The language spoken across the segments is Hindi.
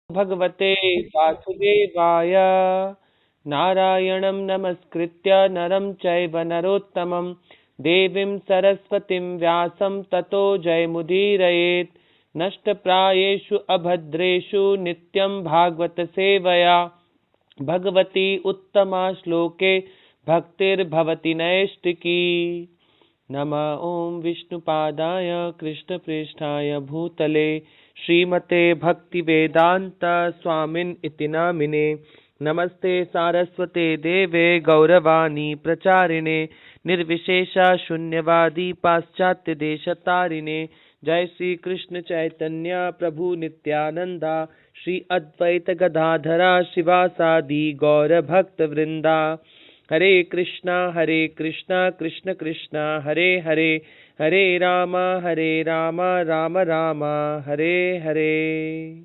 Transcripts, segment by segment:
भगवते वासुदेवाय। नारायणं नमस्कृत्य नरं चैव नरोत्तमं देवीं सरस्वतीं व्यासं ततो जयमुदीरयेत्। नष्टप्रायेषु अभद्रेषु नित्यं भागवत सेवया भगवती उत्तमा श्लोके भक्तिर्भवति नैष्टिकी। नमः ओं विष्णुपादाय कृष्णप्रेष्ठाय भूतले श्रीमते भक्तिवेदांत स्वामिन् इति नामिने। नमस्ते सारस्वते देवे गौरवाणी प्रचारिणे निर्विशेषा शून्यवादी पाश्चात्य देशतारिणे। जय श्री कृष्ण चैतन्य प्रभु नित्यानंदा श्री अद्वैत गदाधरा शिवासादि गौर भक्त वृंदा। हरे कृष्णा कृष्ण कृष्णा हरे हरे, हरे राम राम राम हरे हरे।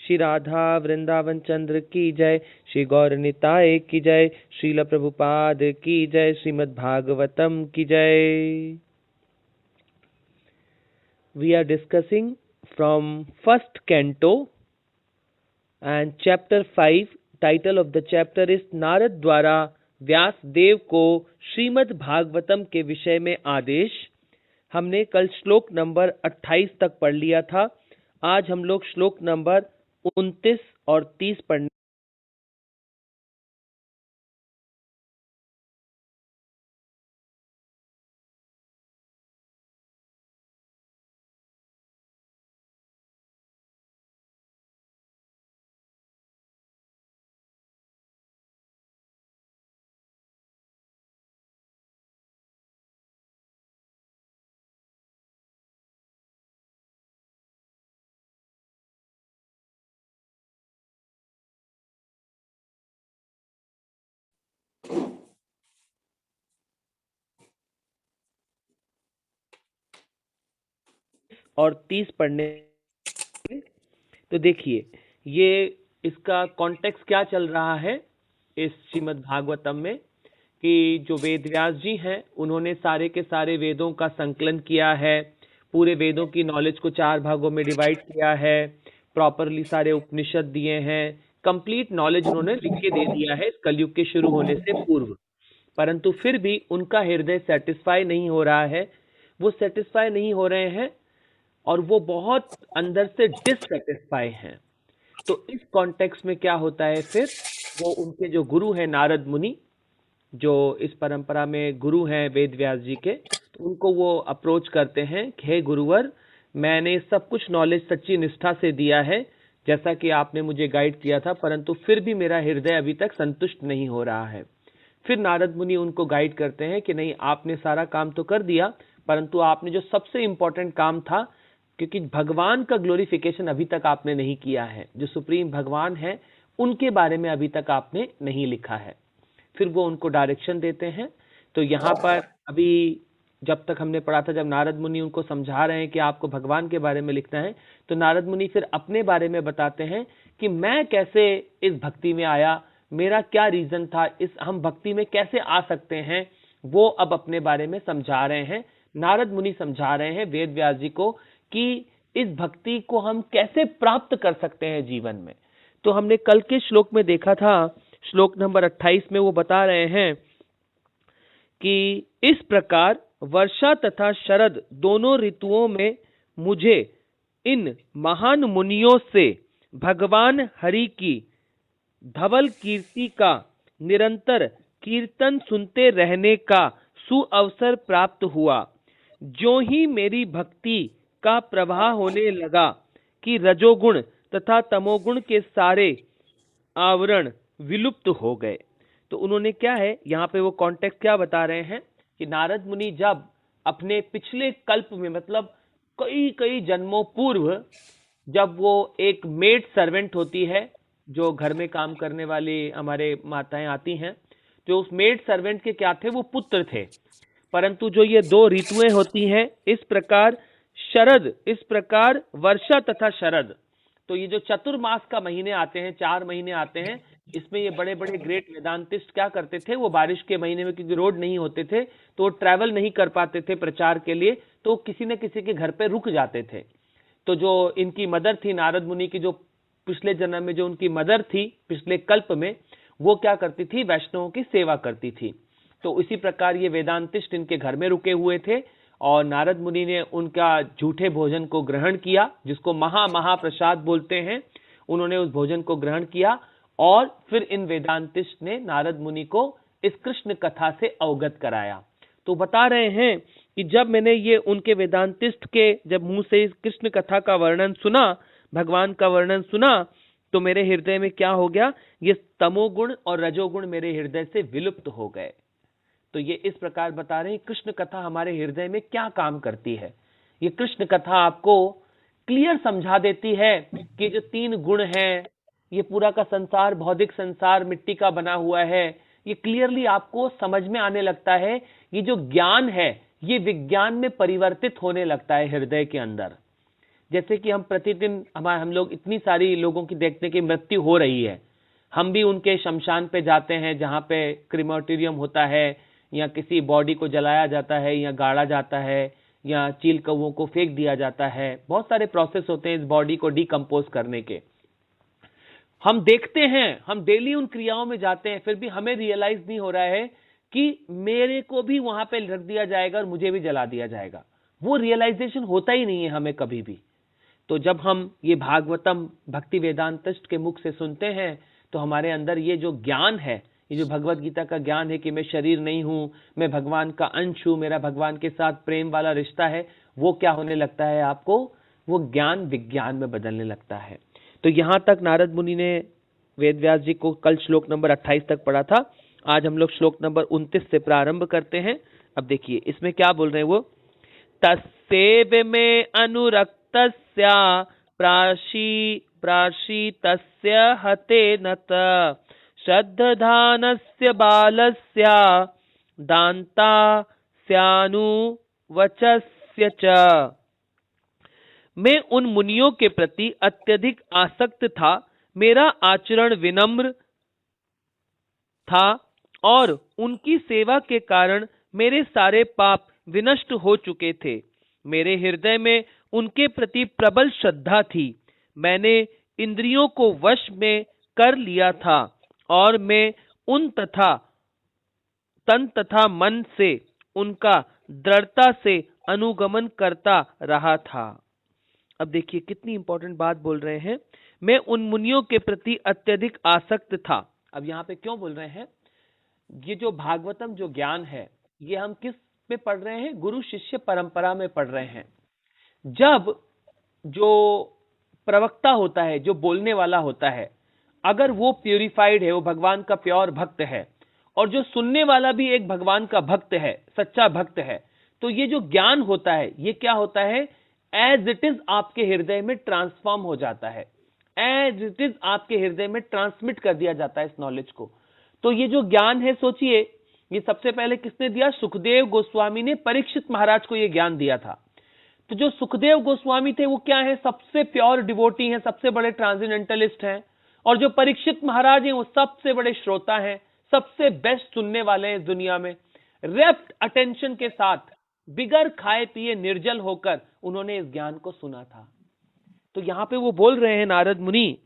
श्री राधा वृंदावन चंद्र की जय, श्री गौर निताय की जय, श्रील प्रभुपाद की जय, श्रीमद् भागवतम की जय। We are discussing from first canto and chapter 5. Title of the chapter is Narad द्वारा व्यास देव को श्रीमद् भागवतम के विषय में आदेश। हमने कल श्लोक नंबर 28 तक पढ़ लिया था। आज हम लोग श्लोक नंबर 29 और 30 पढ़ने और 30 पढ़ने। तो देखिए, ये इसका कॉन्टेक्स्ट क्या चल रहा है इस श्रीमद् भागवतम में कि जो वेद व्यास जी हैं उन्होंने सारे के सारे वेदों का संकलन किया है, पूरे वेदों की नॉलेज को 4 भागों में डिवाइड किया है, प्रॉपरली सारे उपनिषद दिए हैं, कंप्लीट नॉलेज उन्होंने लिख के दे दिया है इस कलयुग के शुरू होने से पूर्व। परंतु फिर भी उनका हृदय सेटिस्फाई नहीं हो रहा है, वो सेटिस्फाई नहीं हो रहे हैं और वो बहुत अंदर से डिससेटिस्फाई हैं। तो इस कॉन्टेक्स्ट में क्या होता है, फिर वो उनके जो गुरु हैं नारद मुनि, जो इस परंपरा में गुरु हैं वेद व्यास जी के, तो उनको वो अप्रोच करते हैं कि हे गुरुवर, मैंने सब कुछ नॉलेज सच्ची निष्ठा से दिया है जैसा कि आपने मुझे गाइड किया था, परंतु फिर भी मेरा हृदय अभी तक संतुष्ट नहीं हो रहा है। फिर नारद मुनि उनको गाइड करते हैं कि नहीं, आपने सारा काम तो कर दिया, परंतु आपने जो सबसे इंपॉर्टेंट काम था, क्योंकि भगवान का ग्लोरिफिकेशन अभी तक आपने नहीं किया है, जो सुप्रीम भगवान है उनके बारे में अभी तक आपने नहीं लिखा है। फिर वो उनको डायरेक्शन देते हैं। तो यहाँ पर अभी जब तक हमने पढ़ा था, जब नारद मुनि उनको समझा रहे हैं कि आपको भगवान के बारे में लिखना है, तो नारद मुनि फिर अपने बारे में बताते हैं कि मैं कैसे इस भक्ति में आया, मेरा क्या रीजन था, इस हम भक्ति में कैसे आ सकते हैं, वो अब अपने बारे में समझा रहे हैं। नारद मुनि समझा रहे हैं वेद व्यास जी को कि इस भक्ति को हम कैसे प्राप्त कर सकते हैं जीवन में। तो हमने कल के श्लोक में देखा था, श्लोक नंबर 28 में वो बता रहे हैं कि इस प्रकार वर्षा तथा शरद दोनों ऋतुओं में मुझे इन महान मुनियों से भगवान हरि की धवल कीर्ति का निरंतर कीर्तन सुनते रहने का सुअवसर प्राप्त हुआ। जो ही मेरी भक्ति का प्रवाह होने लगा कि रजोगुण तथा तमोगुण के सारे आवरण विलुप्त हो गए। तो उन्होंने क्या है, यहाँ पे वो कॉन्टेक्स्ट क्या बता रहे हैं कि नारद मुनि जब अपने पिछले कल्प में, मतलब कई कई जन्मों पूर्व, जब वो एक मेड सर्वेंट होती है, जो घर में काम करने वाली हमारे माताएं आती हैं, जो उस मेड सर्वेंट के क्या थे, वो पुत्र थे। परंतु जो ये 2 ऋतुएं होती हैं, इस प्रकार शरद, इस प्रकार वर्षा तथा शरद, तो ये जो चतुर्मास का महीने आते हैं, 4 महीने आते हैं, इसमें ये बड़े बड़े ग्रेट वेदांतिस्ट क्या करते थे, वो बारिश के महीने में क्योंकि रोड नहीं होते थे तो वो ट्रैवल नहीं कर पाते थे प्रचार के लिए, तो किसी न किसी के घर पे रुक जाते थे। तो जो इनकी मदर थी नारद मुनि की, जो पिछले जन्म में जो उनकी मदर थी पिछले कल्प में, वो क्या करती थी, वैष्णवों की सेवा करती थी। तो इसी प्रकार ये वेदांतिस्ट इनके घर में रुके हुए थे और नारद मुनि ने उनका झूठे भोजन को ग्रहण किया, जिसको महाप्रसाद बोलते हैं। उन्होंने उस भोजन को ग्रहण किया और फिर इन वेदांतिस्ट ने नारद मुनि को इस कृष्ण कथा से अवगत कराया। तो बता रहे हैं कि जब मैंने ये उनके वेदांतिस्ट के जब मुंह से इस कृष्ण कथा का वर्णन सुना, भगवान का वर्णन सुना, तो मेरे हृदय में क्या हो गया, ये तमोगुण और रजोगुण मेरे हृदय से विलुप्त हो गए। तो ये इस प्रकार बता रहे हैं कृष्ण कथा हमारे हृदय में क्या काम करती है। ये कृष्ण कथा आपको क्लियर समझा देती है कि जो 3 गुण हैं, ये पूरा का संसार, भौतिक संसार मिट्टी का बना हुआ है, ये क्लियरली आपको समझ में आने लगता है। ये जो ज्ञान है ये विज्ञान में परिवर्तित होने लगता है हृदय के अंदर। जैसे कि हम प्रतिदिन हम लोग इतनी सारी लोगों की देखते हैं कि मृत्यु हो रही है, हम भी उनके शमशान पे जाते हैं जहां पे क्रिमेटोरियम होता है, या किसी बॉडी को जलाया जाता है या गाड़ा जाता है या चील कौवों को फेंक दिया जाता है। बहुत सारे प्रोसेस होते हैं इस बॉडी को डिकम्पोज करने के। हम देखते हैं, हम डेली उन क्रियाओं में जाते हैं, फिर भी हमें रियलाइज नहीं हो रहा है कि मेरे को भी वहां पे रख दिया जाएगा और मुझे भी जला दिया जाएगा। वो रियलाइजेशन होता ही नहीं है हमें कभी भी। तो जब हम ये भागवतम भक्ति वेदांतिस्ट के मुख से सुनते हैं तो हमारे अंदर ये जो ज्ञान है, ये जो भगवत गीता का ज्ञान है कि मैं शरीर नहीं हूं, मैं भगवान का अंश हूं, मेरा भगवान के साथ प्रेम वाला रिश्ता है, वो क्या होने लगता है आपको, वो ज्ञान विज्ञान में बदलने लगता है। तो यहां तक नारद मुनि ने वेद व्यास जी को कल श्लोक नंबर 28 तक पढ़ा था। आज हम लोग श्लोक नंबर 29 से प्रारंभ करते हैं। अब देखिए इसमें क्या बोल रहे हैं वो, तस्सेव में अनुरक्तस्या प्राशीतस्य हते नत श्रद्धानस्य बालस्य दान्तास्यानुवचस्य च। मैं उन मुनियों के प्रति अत्यधिक आसक्त था, मेरा आचरण विनम्र था और उनकी सेवा के कारण मेरे सारे पाप विनष्ट हो चुके थे। मेरे हृदय में उनके प्रति प्रबल श्रद्धा थी। मैंने इंद्रियों को वश में कर लिया था और मैं उन तन तथा मन से उनका दृढ़ता से अनुगमन करता रहा था। अब देखिए कितनी इंपॉर्टेंट बात बोल रहे हैं, मैं उन मुनियों के प्रति अत्यधिक आसक्त था। अब यहाँ पे क्यों बोल रहे हैं, ये जो भागवतम जो ज्ञान है ये हम किस में पढ़ रहे हैं, गुरु शिष्य परंपरा में पढ़ रहे हैं। जब जो प्रवक्ता होता है, जो बोलने वाला होता है, अगर वो प्यूरिफाइड है, वो भगवान का प्योर भक्त है, और जो सुनने वाला भी एक भगवान का भक्त है, सच्चा भक्त है, तो ये जो ज्ञान होता है ये क्या होता है, एज इट इज आपके हृदय में ट्रांसफॉर्म हो जाता है, एज इट इज आपके हृदय में ट्रांसमिट कर दिया जाता है इस नॉलेज को। तो ये जो ज्ञान है, सोचिए ये सबसे पहले किसने दिया, सुखदेव गोस्वामी ने परीक्षित महाराज को ये ज्ञान दिया था। तो जो सुखदेव गोस्वामी थे वो क्या है, सबसे प्योर डिवोटी हैं, सबसे बड़े ट्रांसेंडेंटलिस्ट हैं, और जो परीक्षित महाराज हैं वो सबसे बड़े श्रोता हैं, सबसे बेस्ट सुनने वाले हैं इस दुनिया में। रेप्ट अटेंशन के साथ, बिगर खाए पिए निर्जल होकर उन्होंने इस ज्ञान को सुना था। तो यहां पे वो बोल रहे हैं नारद मुनि,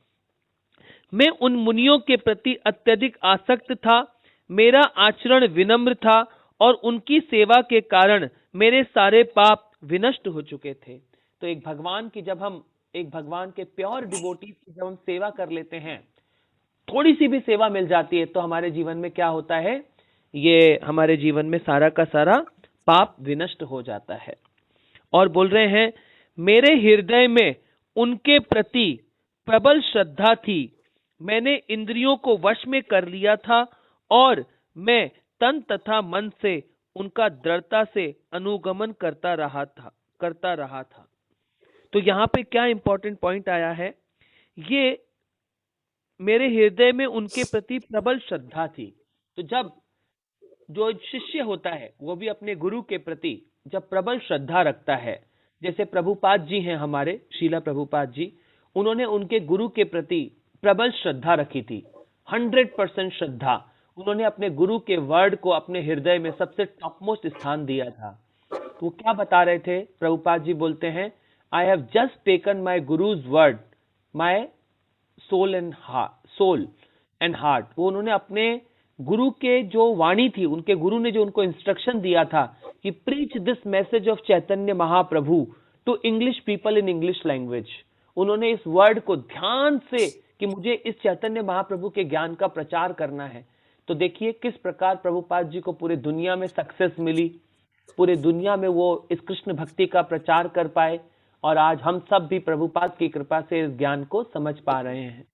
मैं उन मुनियों के प्रति अत्यधिक आसक्त था, मेरा आचरण विनम्र था और उनकी सेवा के कारण मेरे सारे पाप विनष्ट हो चुके थे। तो एक भगवान की, जब हम एक भगवान के प्योर डिवोटीज की जब हम सेवा कर लेते हैं, थोड़ी सी भी सेवा मिल जाती है, तो हमारे जीवन में क्या होता है, ये हमारे जीवन में सारा का सारा पाप विनष्ट हो जाता है। और बोल रहे हैं, मेरे हृदय में उनके प्रति प्रबल श्रद्धा थी, मैंने इंद्रियों को वश में कर लिया था और मैं तन तथा मन से उनका दृढ़ता से अनुगमन करता रहा था। तो यहाँ पे क्या इंपॉर्टेंट पॉइंट आया है, ये मेरे हृदय में उनके प्रति प्रबल श्रद्धा थी। तो जब जो शिष्य होता है वो भी अपने गुरु के प्रति जब प्रबल श्रद्धा रखता है, जैसे प्रभुपाद जी हैं हमारे, शीला प्रभुपाद जी, उन्होंने उनके गुरु के प्रति प्रबल श्रद्धा रखी थी, 100% श्रद्धा। उन्होंने अपने गुरु के वर्ड को अपने हृदय में सबसे टॉपमोस्ट स्थान दिया था। तो वो क्या बता रहे थे, प्रभुपाद जी बोलते हैं, I have just taken my guru's word, my soul and heart, वो उन्होंने अपने गुरु के जो वाणी थी, उनके गुरु ने जो उनको इंस्ट्रक्शन दिया था कि preach this message of Chaitanya Mahaprabhu to English people in English language. उन्होंने इस वर्ड को ध्यान से कि मुझे इस चैतन्य महाप्रभु के ज्ञान का प्रचार करना है। तो देखिए किस प्रकार प्रभुपाद जी को पूरी दुनिया में सक्सेस मिली, पूरी दुनिया में वो इस कृष्ण भक्ति का प्रचार कर पाए, और आज हम सब भी प्रभुपाद की कृपा से इस ज्ञान को समझ पा रहे हैं।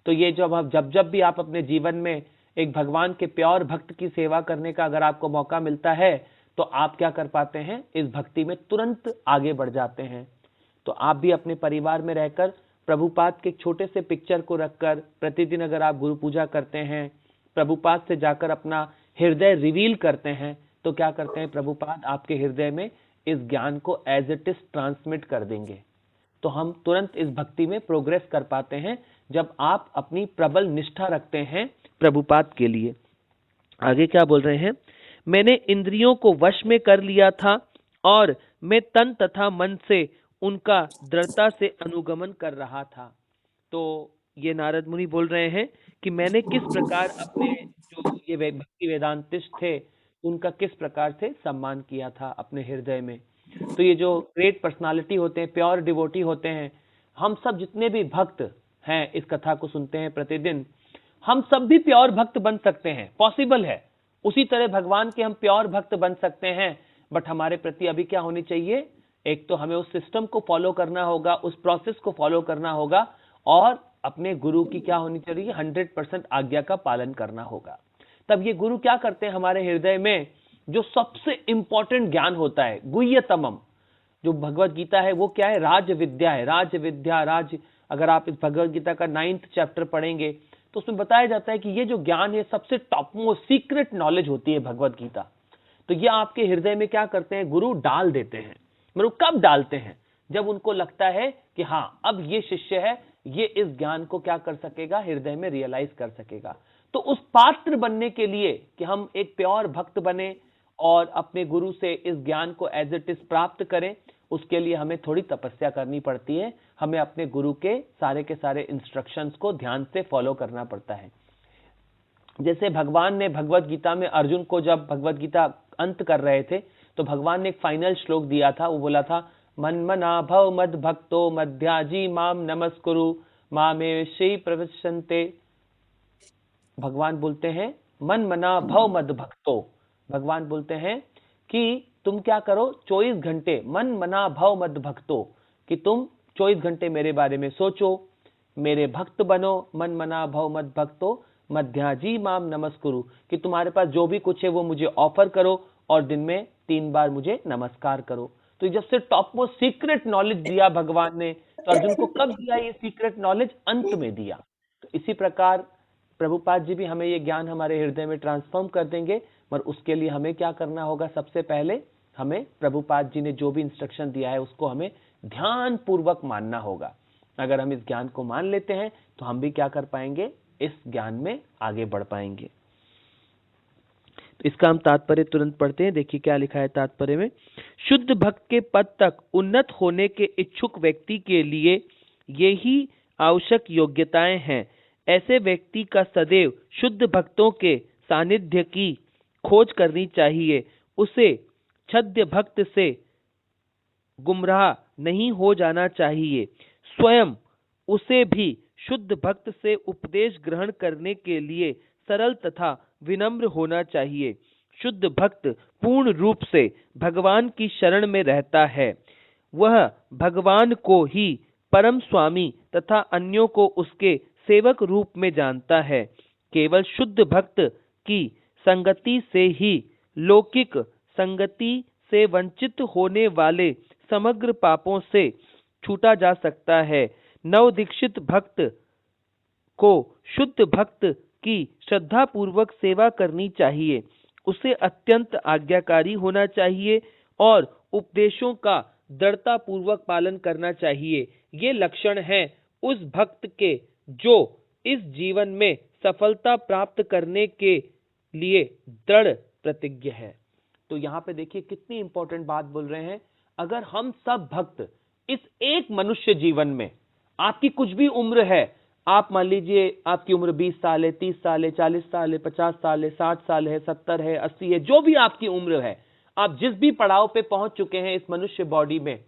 तो ये जब भी आप अपने जीवन में एक भगवान के प्योर भक्त की सेवा करने का अगर आपको मौका मिलता है, तो आप क्या कर पाते हैं, इस भक्ति में तुरंत आगे बढ़ जाते हैं। तो आप भी अपने परिवार में रहकर प्रभुपाद के छोटे से पिक्चर को रखकर प्रतिदिन अगर आप गुरु पूजा करते हैं, प्रभुपाद से जाकर अपना हृदय रिवील करते हैं, तो क्या करते हैं, प्रभुपाद आपके हृदय में इस ज्ञान को एज इट इज ट्रांसमिट कर देंगे। तो हम तुरंत इस भक्ति में प्रोग्रेस कर पाते हैं जब आप अपनी प्रबल निष्ठा रखते हैं प्रभुपाद के लिए। आगे क्या बोल रहे हैं, मैंने इंद्रियों को वश में कर लिया था और मैं तन तथा मन से उनका दृढ़ता से अनुगमन कर रहा था। तो ये नारद मुनि बोल रहे हैं कि मैंने किस प्रकार अपने जो ये भक्ति वेदांतिस्ट थे उनका किस प्रकार से सम्मान किया था अपने हृदय में। तो ये जो ग्रेट पर्सनालिटी होते हैं, प्योर डिवोटी होते हैं, हम सब जितने भी भक्त हैं इस कथा को सुनते हैं प्रतिदिन, हम सब भी प्योर भक्त बन सकते हैं, पॉसिबल है। उसी तरह भगवान के हम प्योर भक्त बन सकते हैं, बट हमारे प्रति अभी क्या होनी चाहिए, एक तो हमें उस सिस्टम को फॉलो करना होगा, उस प्रोसेस को फॉलो करना होगा, और अपने गुरु की क्या होनी चाहिए, 100% आज्ञा का पालन करना होगा। तब ये गुरु क्या करते हैं, हमारे हृदय में जो सबसे इंपॉर्टेंट ज्ञान होता है, गुह्यतमम जो भगवत गीता है, वो क्या है, राज विद्या है। राज विद्या, अगर आप इस भगवत गीता का 9th चैप्टर पढ़ेंगे तो उसमें बताया जाता है कि ये जो ज्ञान है सबसे टॉप मोस्ट सीक्रेट नॉलेज होती है भगवत गीता। तो ये आपके हृदय में क्या करते हैं, गुरु डाल देते हैं। मतलब कब डालते हैं, जब उनको लगता है कि हाँ अब ये शिष्य है, ये इस ज्ञान को क्या कर सकेगा, हृदय में रियलाइज कर सकेगा। तो उस पात्र बनने के लिए कि हम एक प्योर भक्त बने और अपने गुरु से इस ज्ञान को एज इट इज प्राप्त करें, उसके लिए हमें थोड़ी तपस्या करनी पड़ती है। हमें अपने गुरु के सारे इंस्ट्रक्शंस को ध्यान से फॉलो करना पड़ता है। जैसे भगवान ने भगवत गीता में अर्जुन को जब भगवत गीता अंत कर रहे थे, तो भगवान ने एक फाइनल श्लोक दिया था, वो बोला था, मन मना भव मद भक्तो मध्याजी माम नमस्कुरु मामे श्री प्रवशन्ते। भगवान बोलते हैं मन मना भव मद भक्तो, भगवान बोलते हैं कि तुम क्या करो, 24 घंटे मन मना भव मद भक्तो, कि तुम 24 घंटे मेरे बारे में सोचो, मेरे भक्त बनो, मन मना भव मद भक्तो मध्याजी माम नमस्कुरु, कि तुम्हारे पास जो भी कुछ है वो मुझे ऑफर करो और दिन में 3 बार मुझे नमस्कार करो। तो जब से टॉप मोस्ट सीक्रेट नॉलेज दिया भगवान ने, तो अर्जुन को कब दिया ये सीक्रेट नॉलेज, अंत में दिया। तो इसी प्रकार प्रभुपाद जी भी हमें ये ज्ञान हमारे हृदय में ट्रांसफॉर्म कर देंगे, पर उसके लिए हमें क्या करना होगा, सबसे पहले हमें प्रभुपाद जी ने जो भी इंस्ट्रक्शन दिया है उसको हमें ध्यान पूर्वक मानना होगा। अगर हम इस ज्ञान को मान लेते हैं तो हम भी क्या कर पाएंगे, इस ज्ञान में आगे बढ़ पाएंगे। तो इसका हम तात्पर्य तुरंत पढ़ते हैं। देखिए क्या लिखा है तात्पर्य में, शुद्ध भक्त के पद तक उन्नत होने के इच्छुक व्यक्ति के लिए यही आवश्यक योग्यताएं हैं। ऐसे व्यक्ति का सदैव शुद्ध भक्तों के सानिध्य की खोज करनी चाहिए। उसे छद्म भक्त से गुमराह नहीं हो जाना चाहिए। स्वयं उसे भी शुद्ध भक्त से उपदेश ग्रहण करने के लिए सरल तथा विनम्र होना चाहिए। शुद्ध भक्त पूर्ण रूप से भगवान की शरण में रहता है। वह भगवान को ही परम स्वामी तथा अन्यों को उसके सेवक रूप में जानता है। केवल शुद्ध भक्त की संगति से ही लौकिक संगति से वंचित होने वाले समग्र पापों से छूटा जा सकता है। नवदीक्षित भक्त को शुद्ध भक्त की श्रद्धा पूर्वक सेवा करनी चाहिए। उसे अत्यंत आज्ञाकारी होना चाहिए और उपदेशों का दृढ़ता पूर्वक पालन करना चाहिए। ये लक्षण हैं उस भक्त के जो इस जीवन में सफलता प्राप्त करने के लिए दृढ़ प्रतिज्ञ है। तो यहाँ पे देखिए कितनी इंपॉर्टेंट बात बोल रहे हैं। अगर हम सब भक्त इस एक मनुष्य जीवन में, आपकी कुछ भी उम्र है, आप मान लीजिए आपकी उम्र 20 साल है, 30 साल है, 40 साल है, 50 साल है, 60 साल है, 70 है, 80 है, जो भी आपकी उम्र है, आप जिस भी पड़ाव पे पहुंच चुके हैं इस मनुष्य बॉडी में,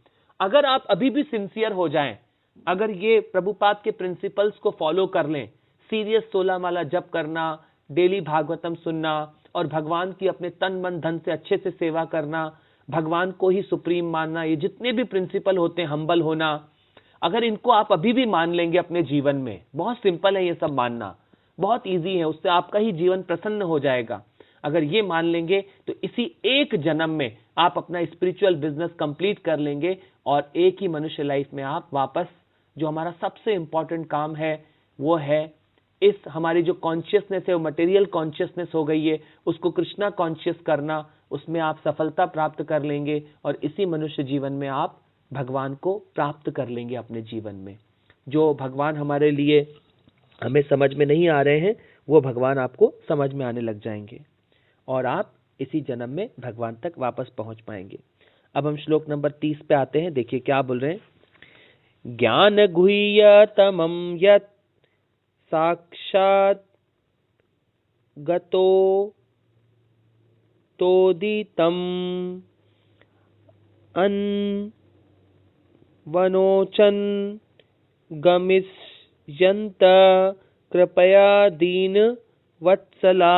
अगर आप अभी भी सिंसियर हो जाएं, अगर ये प्रभुपाद के प्रिंसिपल्स को फॉलो कर लें, सीरियस 16 माला जप करना, डेली भागवतम सुनना और भगवान की अपने तन मन धन से अच्छे से सेवा करना, भगवान को ही सुप्रीम मानना, ये जितने भी प्रिंसिपल होते हैं, हम्बल होना, अगर इनको आप अभी भी मान लेंगे अपने जीवन में, बहुत सिंपल है ये सब मानना, बहुत इजी है, उससे आपका ही जीवन प्रसन्न हो जाएगा। अगर ये मान लेंगे तो इसी एक जन्म में आप अपना स्पिरिचुअल बिजनेस कंप्लीट कर लेंगे और एक ही मनुष्य लाइफ में आप वापस, जो हमारा सबसे इंपॉर्टेंट काम है वो है इस हमारी जो कॉन्शियसनेस है वो मटेरियल कॉन्शियसनेस हो गई है, उसको कृष्णा कॉन्शियस करना, उसमें आप सफलता प्राप्त कर लेंगे और इसी मनुष्य जीवन में आप भगवान को प्राप्त कर लेंगे अपने जीवन में। जो भगवान हमारे लिए हमें समझ में नहीं आ रहे हैं वो भगवान आपको समझ में आने लग जाएंगे और आप इसी जन्म में भगवान तक वापस पहुंच पाएंगे। अब हम श्लोक नंबर 30 पे आते हैं। देखिए क्या बोल रहे हैं। ज्ञान गुह्यतमं यत् साक्षात् गतो तोदितम् अन्वनोचन् गमिष्यन्त कृपया दीन वत्सला।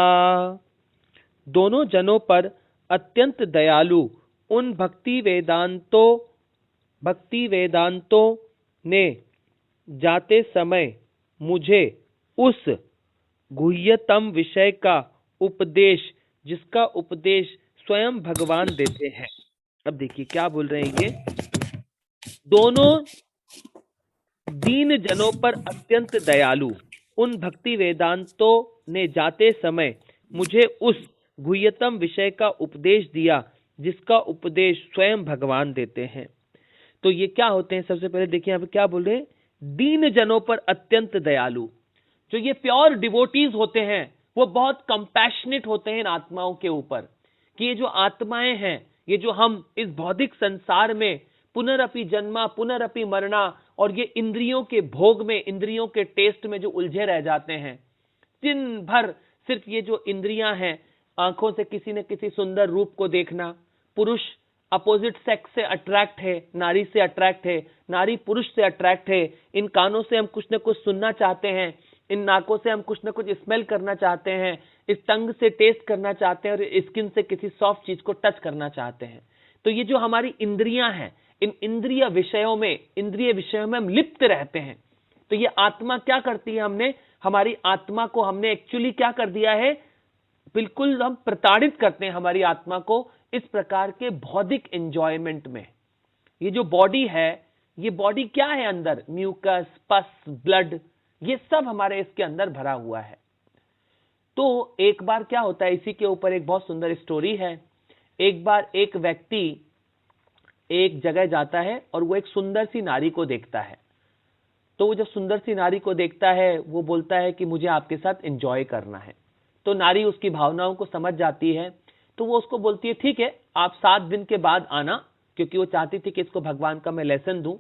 दोनों जनों पर अत्यंत दयालु उन भक्ति वेदांतों ने जाते समय मुझे उस गुह्यतम विषय का उपदेश, जिसका उपदेश स्वयं भगवान देते हैं। अब देखिए क्या बोल रहे हैं ये। दोनों दीन जनों पर अत्यंत दयालु उन भक्ति वेदांतों ने जाते समय मुझे उस गुह्यतम विषय का उपदेश दिया, जिसका उपदेश स्वयं भगवान देते हैं। तो ये क्या होते हैं, सबसे पहले देखिए यहाँ पे क्या बोल रहे हैं। दीन जनों पर अत्यंत दयालु, जो ये प्योर डिवोटीज होते हैं वो बहुत कंपैशनेट होते हैं इन आत्माओं के ऊपर, कि ये जो आत्माएं हैं, ये जो हम इस भौतिक संसार में पुनरअपि जन्मा पुनरअपि मरना और ये इंद्रियों के भोग में, इंद्रियों के टेस्ट में जो उलझे रह जाते हैं, दिन भर सिर्फ ये जो इंद्रियां हैं, आंखों से किसी न किसी सुंदर रूप को देखना, पुरुष अपोजिट सेक्स से अट्रैक्ट है, नारी से अट्रैक्ट है, नारी पुरुष से अट्रैक्ट है, इन कानों से हम कुछ न कुछ सुनना चाहते हैं, इन नाकों से हम कुछ न कुछ स्मेल करना चाहते हैं, इस टंग से टेस्ट करना चाहते हैं और स्किन से किसी सॉफ्ट चीज को टच करना चाहते हैं। तो ये जो हमारी इंद्रियां हैं, इन इंद्रिय विषयों में हम लिप्त रहते हैं। तो ये आत्मा क्या करती है, हमारी आत्मा को हमने एक्चुअली क्या कर दिया है, बिल्कुल हम प्रताड़ित करते हैं हमारी आत्मा को इस प्रकार के भौतिक एंजॉयमेंट में। ये जो बॉडी है, ये बॉडी क्या है अंदर, म्यूकस, पस, ब्लड, ये सब हमारे इसके अंदर भरा हुआ है। तो एक बार क्या होता है, इसी के ऊपर एक बहुत सुंदर स्टोरी है। एक बार एक व्यक्ति एक जगह जाता है और वो एक सुंदर सी नारी को देखता है। तो वो जब सुंदर सी नारी को देखता है, वो बोलता है कि मुझे आपके साथ एंजॉय करना है। तो नारी उसकी भावनाओं को समझ जाती है, तो वो उसको बोलती है ठीक है, आप 7 दिन के बाद आना, क्योंकि वो चाहती थी कि इसको भगवान का मैं लेसन दूं।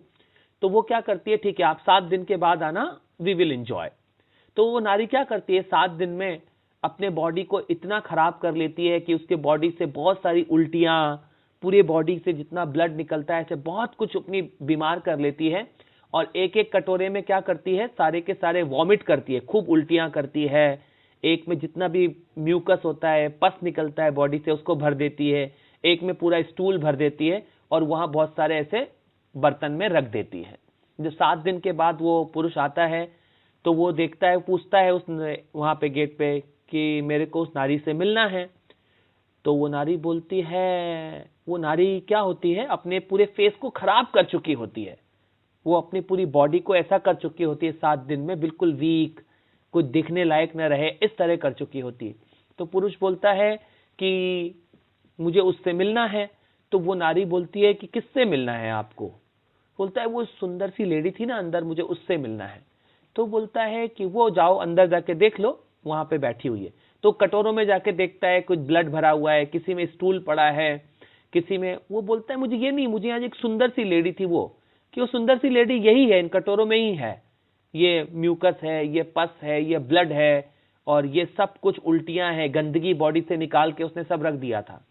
तो वो क्या करती है, ठीक है आप 7 दिन के बाद आना, वी विल एंजॉय। तो वो नारी क्या करती है, 7 दिन में अपने बॉडी को इतना खराब कर लेती है कि उसके बॉडी से बहुत सारी उल्टियां, पूरे बॉडी से जितना ब्लड निकलता है, ऐसे बहुत कुछ अपनी बीमार कर लेती है और एक एक कटोरे में क्या करती है, सारे के सारे वॉमिट करती है, खूब उल्टियां करती है। एक में जितना भी म्यूकस होता है, पस निकलता है बॉडी से, उसको भर देती है। एक में पूरा स्टूल भर देती है और वहां बहुत सारे ऐसे बर्तन में रख देती है। जब 7 दिन के बाद वो पुरुष आता है तो वो देखता है, पूछता है उस वहां पे गेट पे कि मेरे को उस नारी से मिलना है। तो वो नारी बोलती है, वो नारी क्या होती है, अपने पूरे फेस को खराब कर चुकी होती है, वो अपनी पूरी बॉडी को ऐसा कर चुकी होती है 7 दिन में, बिल्कुल वीक, कुछ दिखने लायक न रहे, इस तरह कर चुकी होती है। तो पुरुष बोलता है कि मुझे उससे मिलना है। तो वो नारी बोलती है कि किससे मिलना है आपको? बोलता है वो सुंदर सी लेडी थी ना अंदर, मुझे उससे मिलना है। तो बोलता है कि वो जाओ अंदर जाके देख लो, वहां पे बैठी हुई है। तो कटोरों में जाके देखता है, कुछ ब्लड भरा हुआ है, किसी में स्टूल पड़ा है, किसी में। वो बोलता है मुझे ये नहीं, मुझे आज एक सुंदर सी लेडी थी, वो कि वो सुंदर सी लेडी यही है, इन कटोरों में ही है। ये म्यूकस है, ये पस है, ये ब्लड है, और ये सब कुछ उल्टियां हैं, गंदगी बॉडी से निकाल के उसने सब रख दिया था।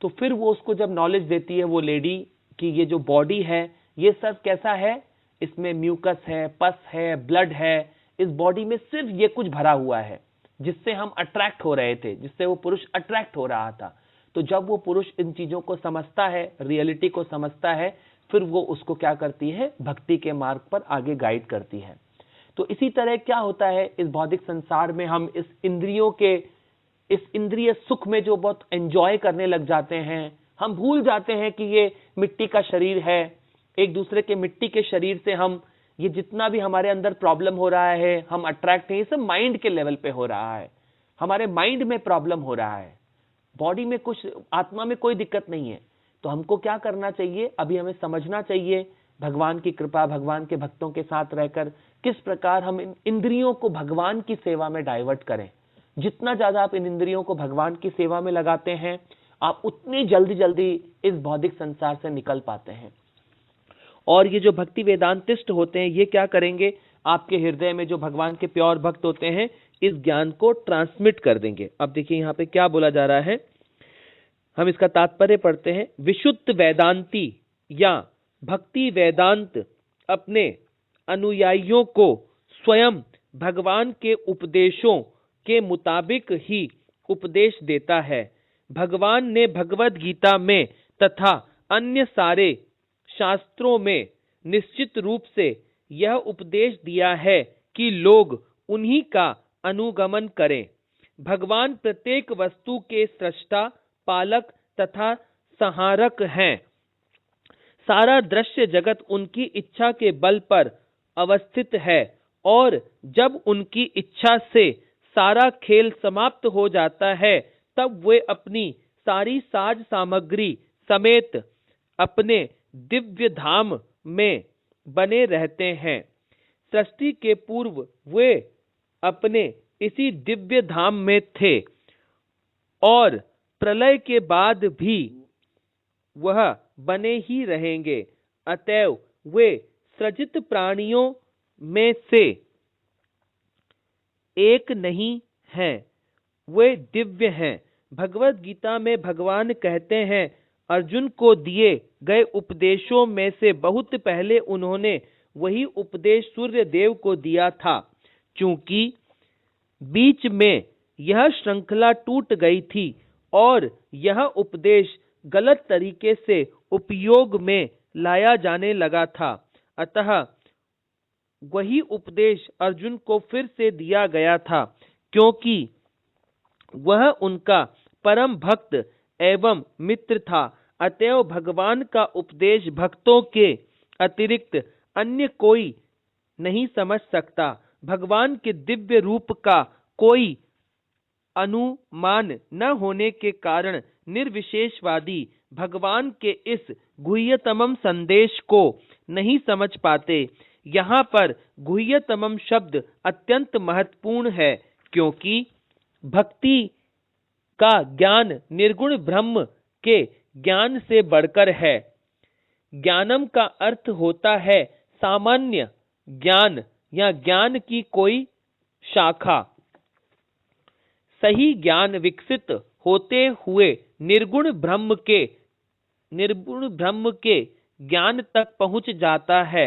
तो फिर वो उसको जब नॉलेज देती है वो लेडी कि ये जो बॉडी है ये सब कैसा है, इसमें म्यूकस है, पस है, ब्लड है, इस बॉडी में सिर्फ ये कुछ भरा हुआ है जिससे हम अट्रैक्ट हो रहे थे, जिससे वो पुरुष अट्रैक्ट हो रहा था। तो जब वो पुरुष इन चीजों को समझता है, रियलिटी को समझता है, फिर वो उसको क्या करती है, भक्ति के मार्ग पर आगे गाइड करती है। तो इसी तरह क्या होता है, इस भौतिक संसार में हम इस इंद्रिय सुख में जो बहुत एंजॉय करने लग जाते हैं, हम भूल जाते हैं कि ये मिट्टी का शरीर है, एक दूसरे के मिट्टी के शरीर से हम ये जितना भी हमारे अंदर प्रॉब्लम हो रहा है, हम अट्रैक्ट हैं, ये सब माइंड के लेवल पे हो रहा है, हमारे माइंड में प्रॉब्लम हो रहा है, बॉडी में कुछ, आत्मा में कोई दिक्कत नहीं है। तो हमको क्या करना चाहिए, अभी हमें समझना चाहिए भगवान की कृपा, भगवान के भक्तों के साथ रहकर किस प्रकार हम इन इंद्रियों को भगवान की सेवा में डाइवर्ट करें। जितना ज्यादा आप इन इंद्रियों को भगवान की सेवा में लगाते हैं, आप उतनी जल्दी जल्दी इस भौतिक संसार से निकल पाते हैं। और ये जो भक्ति वेदांतिस्ट होते हैं, ये क्या करेंगे, आपके हृदय में जो भगवान के प्योर भक्त होते हैं, इस ज्ञान को ट्रांसमिट कर देंगे। अब देखिए यहाँ पे क्या बोला जा रहा है, हम इसका तात्पर्य पढ़ते हैं। विशुद्ध वेदांती या भक्ति वेदांत अपने अनुयायियों को स्वयं भगवान के उपदेशों के मुताबिक ही उपदेश देता है। भगवान ने भगवद गीता में तथा अन्य सारे शास्त्रों में निश्चित रूप से यह उपदेश दिया है कि लोग उन्हीं का अनुगमन करें। भगवान प्रत्येक वस्तु के सृष्टा, पालक तथा संहारक हैं। सारा दृश्य जगत उनकी इच्छा के बल पर अवस्थित है, और जब उनकी इच्छा से सारा खेल समाप्त हो जाता है, तब वे अपनी सारी साज सामग्री समेत अपने दिव्य धाम में बने रहते हैं। सृष्टि के पूर्व वे अपने इसी दिव्य धाम में थे, और प्रलय के बाद भी वह बने ही रहेंगे। अतएव वे सृजित प्राणियों में से एक नहीं हैं, वे दिव्य हैं। भगवद गीता में भगवान कहते हैं, अर्जुन को दिए गए उपदेशों में से बहुत पहले उन्होंने वही उपदेश सूर्य देव को दिया था। चूंकि बीच में यह श्रृंखला टूट गई थी और यह उपदेश गलत तरीके से उपयोग में लाया जाने लगा था, अतः वही उपदेश अर्जुन को फिर से दिया गया था, क्योंकि वह उनका परम भक्त एवं मित्र था। अतएव भगवान का उपदेश भक्तों के अतिरिक्त अन्य कोई नहीं समझ सकता। भगवान के दिव्य रूप का कोई अनुमान न होने के कारण निर्विशेषवादी भगवान के इस गुह्यतमम संदेश को नहीं समझ पाते। यहाँ पर गुह्यतमम शब्द अत्यंत महत्वपूर्ण है, क्योंकि भक्ति का ज्ञान निर्गुण ब्रह्म के ज्ञान से बढ़कर है। ज्ञानम का अर्थ होता है सामान्य ज्ञान या ज्ञान की कोई शाखा। सही ज्ञान विकसित होते हुए निर्गुण ब्रह्म के ज्ञान तक पहुंच जाता है।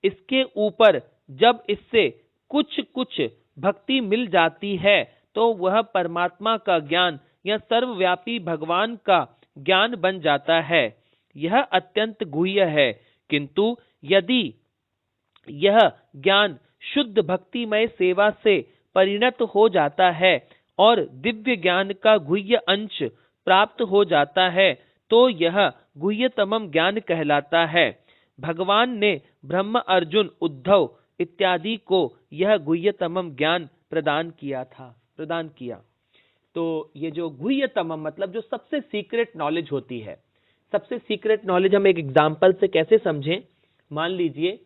इसके ऊपर जब इससे कुछ कुछ भक्ति मिल जाती है, तो वह परमात्मा का ज्ञान या सर्वव्यापी भगवान का ज्ञान बन जाता है। यह अत्यंत गुह्य है, किंतु यदि यह ज्ञान शुद्ध भक्तिमय सेवा से परिणत हो जाता है और दिव्य ज्ञान का गुह्य अंश प्राप्त हो जाता है, तो यह गुह्यतमम ज्ञान कहलाता है। भगवान ने ब्रह्म, अर्जुन, उद्धव इत्यादि को यह गुह्यतमम ज्ञान प्रदान किया। तो ये जो गुह्यतमम मतलब जो सबसे सीक्रेट नॉलेज होती है, सबसे सीक्रेट नॉलेज हम एक एग्जांपल से कैसे समझें। मान लीजिए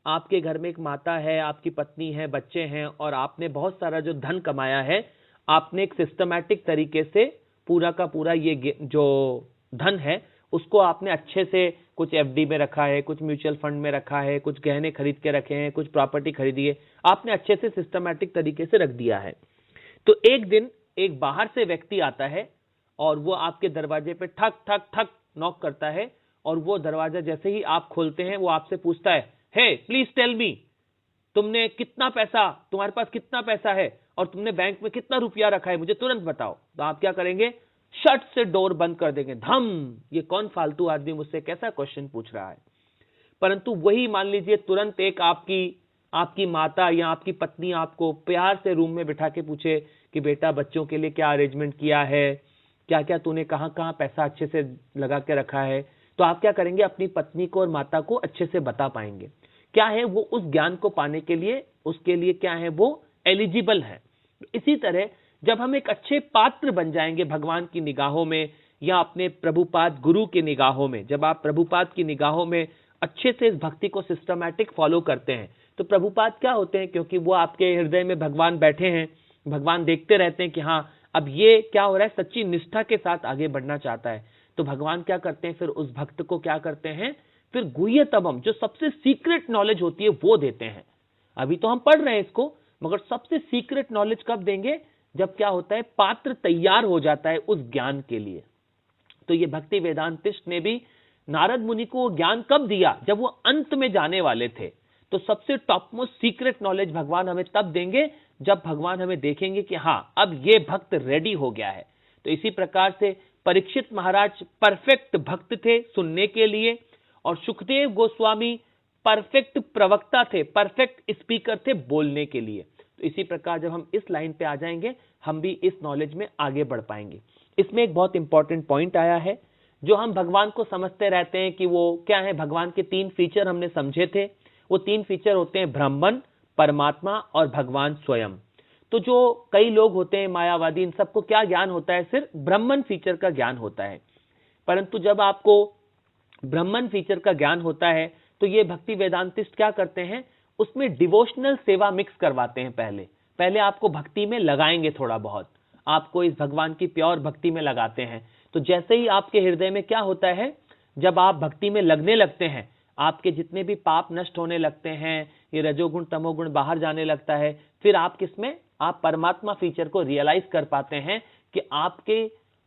आपके घर में एक माता है, आपकी पत्नी है, बच्चे हैं, और आपने बहुत सारा जो धन कमाया है, आपने एक सिस्टमैटिक तरीके से पूरा का पूरा ये जो धन है उसको आपने अच्छे से कुछ एफडी में रखा है, कुछ म्यूचुअल फंड में रखा है, कुछ गहने खरीद के रखे हैं, कुछ प्रॉपर्टी खरीदी है, आपने अच्छे से सिस्टमैटिक तरीके से रख दिया है। तो एक दिन एक बाहर से व्यक्ति आता है और वो आपके दरवाजे पे ठक ठक ठक नॉक करता है, और वो दरवाजा जैसे ही आप खोलते हैं वो आपसे पूछता है, हे प्लीज टेल मी, तुमने कितना पैसा, तुम्हारे पास कितना पैसा है और तुमने बैंक में कितना रुपया रखा है, मुझे तुरंत बताओ। तो आप क्या करेंगे? शट से डोर बंद कर देंगे, धम, ये कौन फालतू आदमी मुझसे कैसा क्वेश्चन पूछ रहा है। परंतु वही मान लीजिए तुरंत एक आपकी माता या आपकी पत्नी आपको प्यार से रूम में बिठा के पूछे कि बेटा बच्चों के लिए क्या अरेंजमेंट किया है, क्या क्या तूने कहां कहां पैसा अच्छे से लगा के रखा है, तो आप क्या करेंगे? अपनी पत्नी को और माता को अच्छे से बता पाएंगे। क्या है वो उस ज्ञान को पाने के लिए, उसके लिए क्या है वो एलिजिबल है। इसी तरह जब हम एक अच्छे पात्र बन जाएंगे भगवान की निगाहों में या अपने प्रभुपाद गुरु की निगाहों में, जब आप प्रभुपाद की निगाहों में अच्छे से इस भक्ति को सिस्टमैटिक फॉलो करते हैं, तो प्रभुपाद क्या होते हैं? क्योंकि वो आपके हृदय में भगवान बैठे हैं, भगवान देखते रहते हैं कि हाँ अब ये क्या हो रहा है, सच्ची निष्ठा के साथ आगे बढ़ना चाहता है। तो भगवान क्या करते हैं? फिर उस भक्त को क्या करते हैं? फिर गुह्यतमम, जो सबसे सीक्रेट नॉलेज होती है वो देते हैं। अभी तो हम पढ़ रहे हैं इसको, मगर सबसे सीक्रेट नॉलेज कब देंगे? जब क्या होता है, पात्र तैयार हो जाता है उस ज्ञान के लिए। तो ये भक्ति वेदांतिस्ट ने भी नारद मुनि को ज्ञान कब दिया? जब वो अंत में जाने वाले थे। तो सबसे टॉप मोस्ट सीक्रेट नॉलेज भगवान हमें तब देंगे जब भगवान हमें देखेंगे कि हाँ अब ये भक्त रेडी हो गया है। तो इसी प्रकार से परीक्षित महाराज परफेक्ट भक्त थे सुनने के लिए, और सुखदेव गोस्वामी परफेक्ट प्रवक्ता थे, परफेक्ट स्पीकर थे बोलने के लिए। तो इसी प्रकार जब हम इस लाइन पे आ जाएंगे, हम भी इस नॉलेज में आगे बढ़ पाएंगे। इसमें एक बहुत इंपॉर्टेंट पॉइंट आया है, जो हम भगवान को समझते रहते हैं कि वो क्या है। भगवान के 3 फीचर हमने समझे थे। वो 3 फीचर होते हैं ब्राह्मण, परमात्मा और भगवान स्वयं। तो जो कई लोग होते हैं मायावादी, इन सबको क्या ज्ञान होता है? सिर्फ ब्राह्मण फीचर का ज्ञान होता है। परंतु जब आपको ब्राह्मण फीचर का ज्ञान होता है तो ये भक्ति वेदांतिस्ट क्या करते हैं? उसमें डिवोशनल सेवा मिक्स करवाते हैं। पहले आपको भक्ति में लगाएंगे, थोड़ा बहुत आपको इस भगवान की प्योर भक्ति में लगाते हैं। तो जैसे ही आपके हृदय में क्या होता है, जब आप भक्ति में लगने लगते हैं, आपके जितने भी पाप नष्ट होने लगते हैं, ये रजोगुण तमोगुण बाहर जाने लगता है। फिर आप किसमें? आप परमात्मा फीचर को रियलाइज कर पाते हैं कि आपके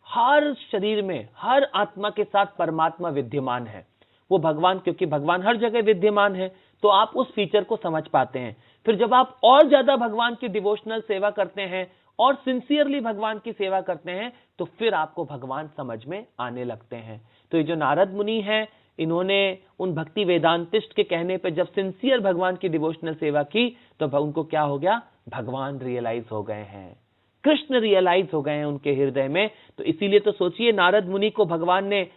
हर शरीर में, हर आत्मा के साथ परमात्मा विद्यमान है। वो भगवान, क्योंकि भगवान हर जगह विद्यमान है, तो आप उस फीचर को समझ पाते हैं। फिर जब आप और ज्यादा भगवान की डिवोशनल सेवा करते हैं और सिंसियरली भगवान की सेवा करते हैं, तो फिर आपको भगवान समझ में आने लगते हैं। तो ये जो नारद मुनि हैं, इन्होंने उन भक्ति वेदांतिस्ट के कहने पे जब सिंसियर भगवान की डिवोशनल सेवा की, तो उनको क्या हो गया? भगवान रियलाइज हो गए हैं, कृष्ण रियलाइज हो गए हैं उनके हृदय में। तो इसीलिए तो सोचिए, नारद मुनि को भगवान ने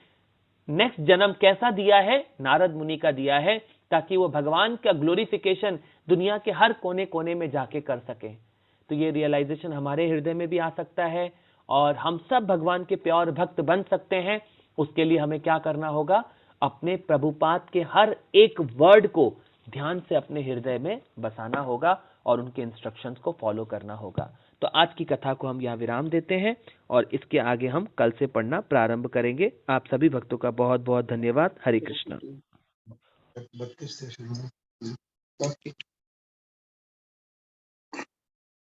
नेक्स्ट जन्म कैसा दिया है? नारद मुनि का दिया है, ताकि वो भगवान का ग्लोरिफिकेशन दुनिया के हर कोने कोने में जाके कर सके। तो ये रियलाइजेशन हमारे हृदय में भी आ सकता है और हम सब भगवान के प्योर भक्त बन सकते हैं। उसके लिए हमें क्या करना होगा? अपने प्रभुपाद के हर एक वर्ड को ध्यान से अपने हृदय में बसाना होगा और उनके इंस्ट्रक्शंस को फॉलो करना होगा। तो आज की कथा को हम यहाँ विराम देते हैं और इसके आगे हम कल से पढ़ना प्रारंभ करेंगे। आप सभी भक्तों का बहुत बहुत धन्यवाद। हरे कृष्णा।